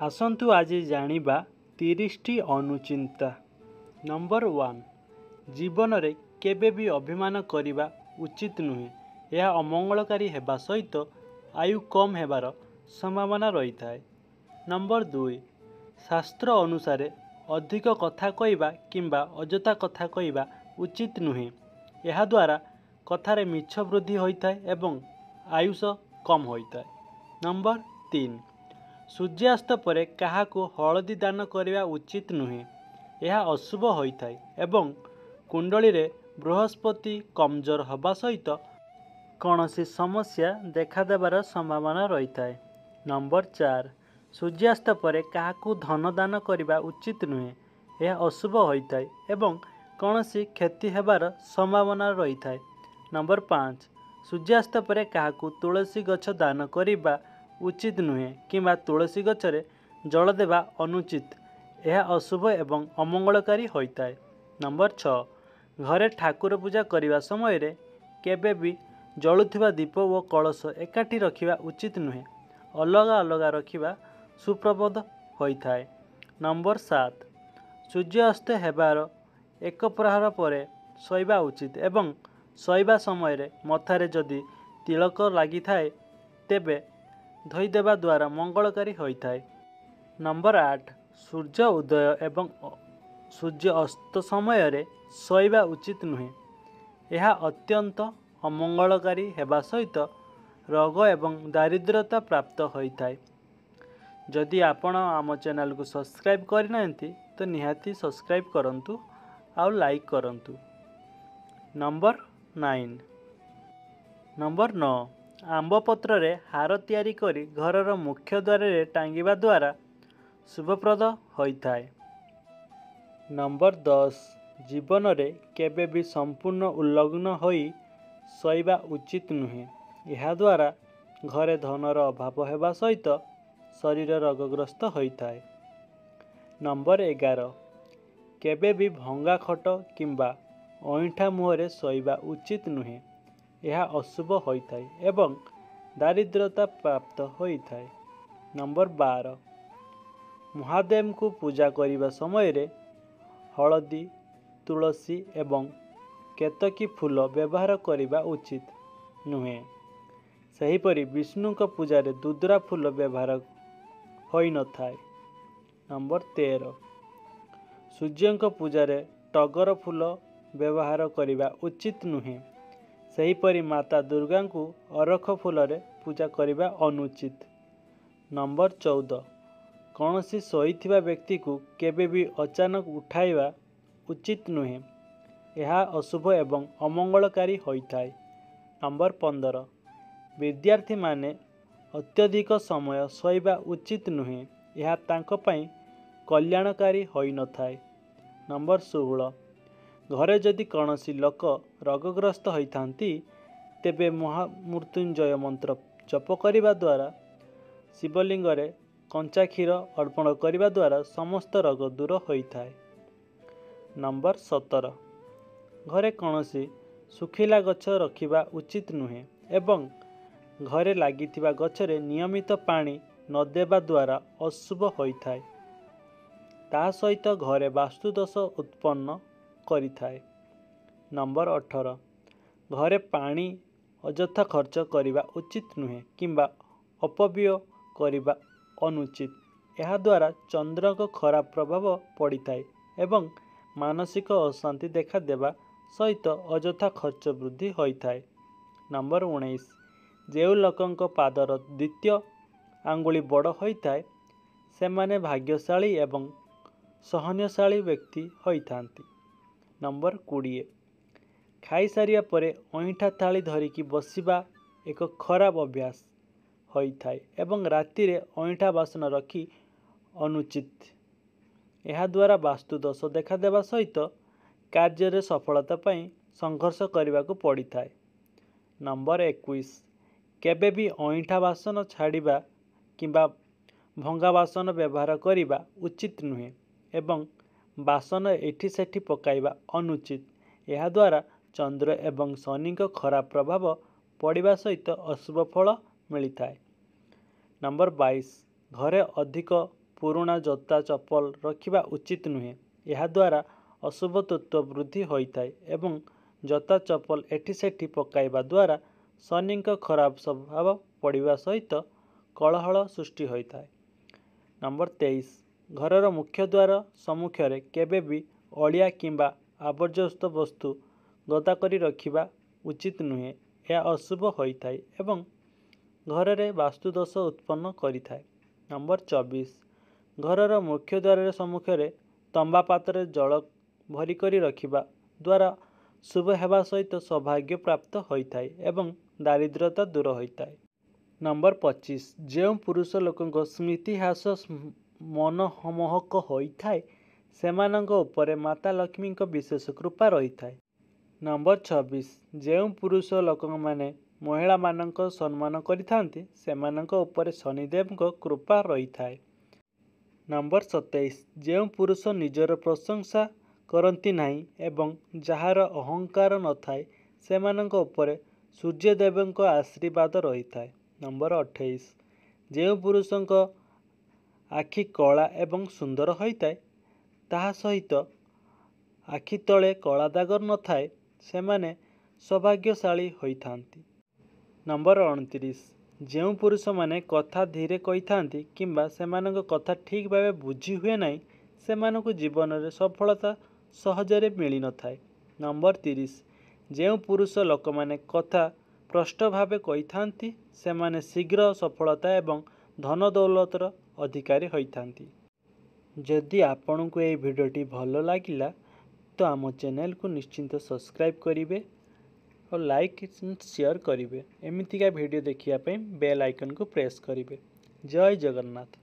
आसंतु आज जानिबा 30टी अनुचिंता। नंबर 1, जीवन रे केबे भी अभिमान करिबा उचित नुहे। यह अमंगलकारी हेबा सहित आयु कम हेबार संभावना रही थाए। नंबर 2, शास्त्र अनुसार अधिक कथा कहिबा किंबा अजथा कथा कहिबा उचित नुहे। यह द्वारा कथारे मिछ वृद्धि होइथाए एवं आयुष कम होइथाए। नंबर 3, सूर्यास्त परे काहाको हलदी दान करिबा उचित नुहे। यह अशुभ होइथाए एवं कुंडली रे बृहस्पति कमजोर हवा सहित कौनसी समस्या देखा देबार संभावना रही थाए। नंबर 4, सूर्यास्त परे काहाको धन दान करिबा उचित नुहे। यह अशुभ होइथाए एवं कौनसी क्षति हेबार संभावना रही थाए। नंबर 5, सूर्यास्त परे काहाको तुलसी गछ दान करिबा उचित नुहे किंबा तुलसी गछरे जल देवा अनुचित। यह अशुभ एवं अमंगलकारी होइथाए। नंबर 6, घरे ठाकुर पूजा करिबा समय रे केबे भी जलुथिबा दीप व कलश एकाठी रखिबा उचित नुहे। अलगा अलगा रखिबा सुप्रबोध होइथाए। नंबर 7, सूर्य अस्त हेबार एक प्रहर परे शोइबा उचित एवं शोइबा समय रे मथारे जदि तिलक लागि थाए तेबे धोई देवा द्वारा मंगलकारी होइथाए। नंबर 8, सूर्य उदय एवं सूर्य अस्त समय रे शोइबा उचित नुहे। यह अत्यंत अमंगलकारी हेबा सहित रोग एवं दारिद्रता प्राप्त होइथाए। जदि आपण आम चैनल को सब्सक्राइब करनांती तो निहाती सब्सक्राइब करंतु और लाइक करंतु। नंबर 9, आंब पत्र रे हार तैयारी करी घरर मुख्य द्वार रे टांगिबा द्वारा शुभप्रद होइथाए। नंबर 10, जीवन रे केबे भी संपूर्ण उल्लग्न होई शोइबा उचित नुहे। यह द्वारा घरे धनर अभाव हेबा सहित शरीर रोगग्रस्त होइथाए। नंबर 11, केबे भी भंगा खट किंबा अइठा मुहरे शोइबा उचित नुहे। यह अशुभ होइथाए एवं दारिद्रता प्राप्त होइथाए। नंबर 12, महादेव को पूजा करिबा समय रे हलदी, तुलसी एवं केतकी फूल व्यवहार करिबा उचित नुहे। सेहीपरि विष्णु को पूजा रे दुदरा फूल व्यवहार होई न थाए। नंबर 13, सूर्य को पूजा रे टगर फूल व्यवहार करिबा उचित नुहे। सेहीपरि माता दुर्गा को अरख फूल रे पूजा करिबा अनुचित। नंबर 14, कौनसी शोइथिबा व्यक्ति को केबे भी अचानक उठाइबा उचित नुहे। यह अशुभ एवं अमंगलकारी होइथाए। नंबर 15, विद्यार्थी माने अत्यधिक समय शोइबा उचित नुहे। यह तांको पई कल्याणकारी होई न थाए। नंबर 16, घरे जदि कौनसी लोक रोगग्रस्त होइथांती तेबे महामृत्युंजय मंत्र जप करिबा द्वारा शिवलिंग रे कंचा क्षीर अर्पण करिबा द्वारा समस्त रोग दूर होइथाए। नंबर 17, घरे कौनसी सुखिला गछ रखिबा उचित नुहे एवं घरे लागिथिबा गछरे नियमित पानी न देबा द्वारा अशुभ होइथाए। ता सहित घरे वास्तुदोष उत्पन्न करिथाए। नंबर 18, घरे पानी अजथा खर्च करिबा उचित नुहे किंबा अपव्यय करिबा अनुचित। यह द्वारा चंद्र को खराब प्रभाव पड़िथाए एवं मानसिक अशांति देखा देवा सहित अजथा खर्च वृद्धि होइथाए। नंबर 19, जेउ लोकंक पादर द्वितीय आंगुली बड़ होइथाए सेमाने भाग्यशाली एवं सहनशील व्यक्ति होइथांती। नंबर 20, खाई सारिया परे अइठा थाली धरिकी बसिबा एक खराब अभ्यास होइथाए एवं राति रे अइठा बासन रखी अनुचित। यह द्वारा वास्तुदोष देखा देवा सहित कार्य रे सफलता पाई संघर्ष करने को पड़िथाए। नंबर 21, केबे भी अइठा बासन छाड़िबा किंबा भंगा बासन व्यवहार करिबा उचित नुहे एवं बासन एठी सेठी पकाइबा अनुचित। यह द्वारा चंद्र एवं शनि को खराब प्रभाव पड़िबा सहित अशुभ फल मिलिथाए। नंबर 22, घरे अधिक ପୁରୁଣା ଜୋତା ଚପଲ ରଖିବା ଉଚିତ ନୁହେଁ। ଏହାଦ୍ୱାରା ଅଶୁଭ ତତ୍ତ୍ୱ ବୃଦ୍ଧି ହୋଇଥାଏ ଏବଂ ଜୋତା ଚପଲ ଏଠି ସେଠି ପକାଇବା ଦ୍ୱାରା ଶନିଙ୍କ ଖରାପ ସ୍ୱଭାବ ପଡ଼ିବା ସହିତ କଳହଳ ସୃଷ୍ଟି ହୋଇଥାଏ। ନମ୍ବର 23, ଘରର ମୁଖ୍ୟ ଦ୍ୱାର ସମ୍ମୁଖରେ କେବେ ବି ଅଳିଆ କିମ୍ବା ଆବର୍ଜସ୍ତ ବସ୍ତୁ ଗଦା କରି ରଖିବା ଉଚିତ ନୁହେଁ। ଏହା ଅଶୁଭ ହୋଇଥାଏ ଏବଂ ଘରରେ ବାସ୍ତୁଦୋଷ ଉତ୍ପନ୍ନ କରିଥାଏ। ନମ୍ବର 24, ଘରର ମୁଖ୍ୟ ଦ୍ୱାରର ସମ୍ମୁଖରେ ତମ୍ବା ପାତ୍ରରେ ଜଳ ଭରି କରି ରଖିବା ଦ୍ୱାରା ଶୁଭ ହେବା ସହିତ ସୌଭାଗ୍ୟ ପ୍ରାପ୍ତ ହୋଇଥାଏ ଏବଂ ଦାରିଦ୍ର୍ୟତା ଦୂର ହୋଇଥାଏ। ନମ୍ବର 25, ଯେଉଁ ପୁରୁଷ ଲୋକଙ୍କ ସ୍ମୃତି ହ୍ରାସ ମନମୋହକ ହୋଇଥାଏ ସେମାନଙ୍କ ଉପରେ ମାତା ଲକ୍ଷ୍ମୀଙ୍କ ବିଶେଷ କୃପା ରହିଥାଏ। ନମ୍ବର 26, ଯେଉଁ ପୁରୁଷ ଲୋକମାନେ ମହିଳାମାନଙ୍କ ସମ୍ମାନ କରିଥାନ୍ତି ସେମାନଙ୍କ ଉପରେ ଶନିଦେବଙ୍କ କୃପା ରହିଥାଏ। ନମ୍ବର 27, ଯେଉଁ ପୁରୁଷ ନିଜର ପ୍ରଶଂସା କରନ୍ତି ନାହିଁ ଏବଂ ଯାହାର ଅହଙ୍କାର ନଥାଏ ସେମାନଙ୍କ ଉପରେ ସୂର୍ଯ୍ୟଦେବଙ୍କ ଆଶୀର୍ବାଦ ରହିଥାଏ। ନମ୍ବର 28, ଯେଉଁ ପୁରୁଷଙ୍କ ଆଖି କଳା ଏବଂ ସୁନ୍ଦର ହୋଇଥାଏ ତାହା ସହିତ ଆଖି ତଳେ କଳା ଦାଗ ନଥାଏ ସେମାନେ ସୌଭାଗ୍ୟଶାଳୀ ହୋଇଥାନ୍ତି। ନମ୍ବର 29, ଯେଉଁ ପୁରୁଷମାନେ କଥା ଧୀରେ କହିଥାନ୍ତି କିମ୍ବା ସେମାନଙ୍କ କଥା ଠିକ୍ ଭାବେ ବୁଝି ହୁଏ ନାହିଁ ସେମାନଙ୍କୁ ଜୀବନରେ ସଫଳତା ସହଜରେ ମିଳିନଥାଏ। ନମ୍ବର 30, ଯେଉଁ ପୁରୁଷ ଲୋକମାନେ କଥା ସ୍ପଷ୍ଟ ଭାବେ କହିଥାନ୍ତି ସେମାନେ ଶୀଘ୍ର ସଫଳତା ଏବଂ ଧନ ଦୌଲତର ଅଧିକାରୀ ହୋଇଥାନ୍ତି। ଯଦି ଆପଣଙ୍କୁ ଏହି ଭିଡ଼ିଓଟି ଭଲ ଲାଗିଲା ତ ଆମ ଚ୍ୟାନେଲକୁ ନିଶ୍ଚିନ୍ତ ସବସ୍କ୍ରାଇବ୍ କରିବେ ଓ ଲାଇକ୍ ସେୟାର କରିବେ। ଏମିତିକା ଭିଡ଼ିଓ ଦେଖିବା ପାଇଁ ବେଲ୍ ଆଇକନକୁ ପ୍ରେସ୍ କରିବେ। ଜୟ ଜଗନ୍ନାଥ।